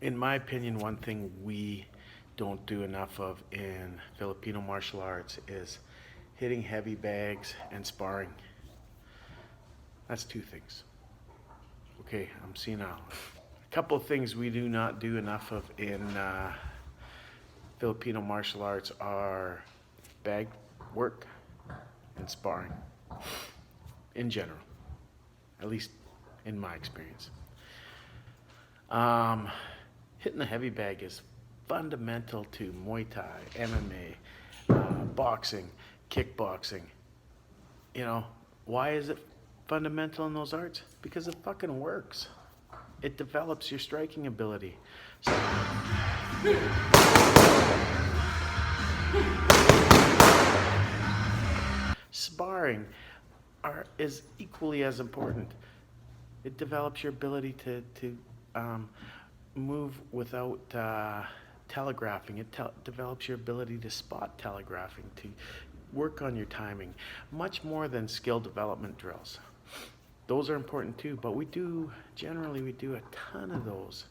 in my opinion, one thing we don't do enough of in Filipino martial arts is hitting heavy bags and sparring. That's two things. Okay, I'm senile. A couple of things we do not do enough of in Filipino martial arts are bag work and sparring in general, at least in my experience. Hitting the heavy bag is fundamental to Muay Thai, MMA, boxing, kickboxing. You know, why is it fundamental in those arts? Because it fucking works. It develops your striking ability. So, sparring is equally as important. It develops your ability to move without telegraphing. It develops your ability to spot telegraphing, to work on your timing, much more than skill development drills. Those are important too, but generally we do a ton of those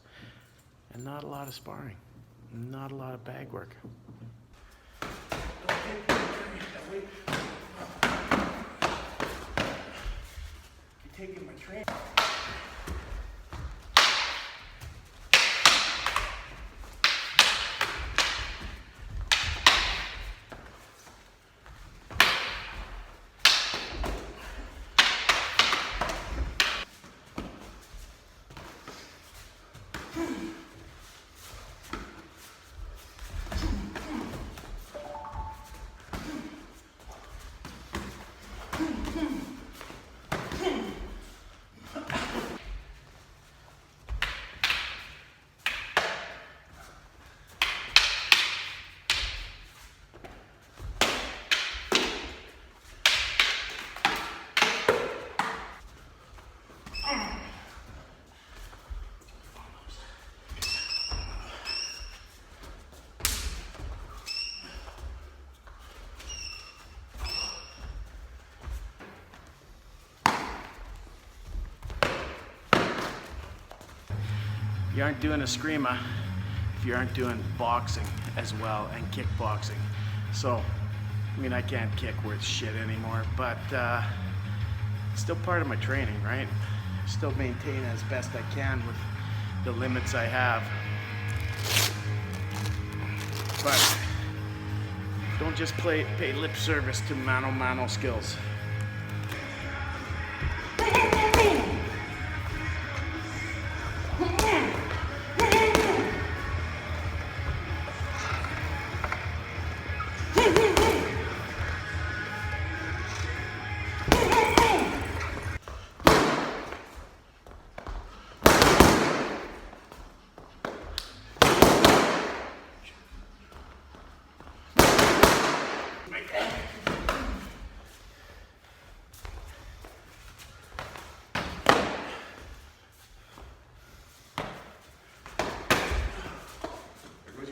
and not a lot of sparring, not a lot of bag work. You're taking my train. You aren't doing a screamer if you aren't doing boxing as well and kickboxing. So, I mean, I can't kick worth shit anymore, but it's still part of my training, right? Still maintain as best I can with the limits I have. But don't just pay lip service to mano-mano skills.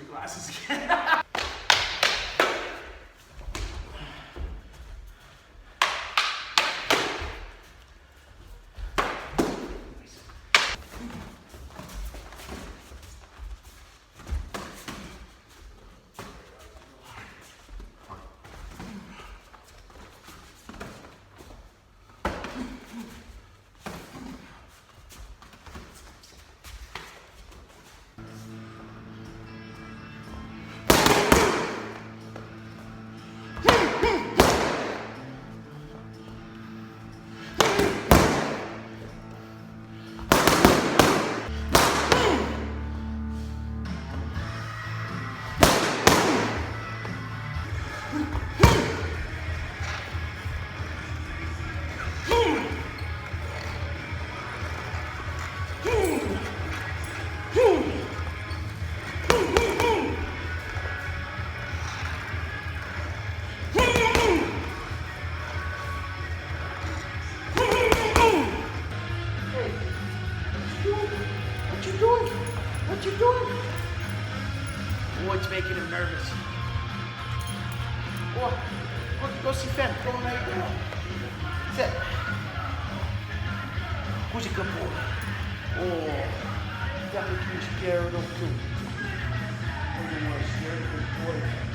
Glasses again. What you doing? What's making him nervous? Go see Fem. Go on right now. Sit. Who's a good boy? Oh. definitely can scare a little too. When you want to scare a big boy.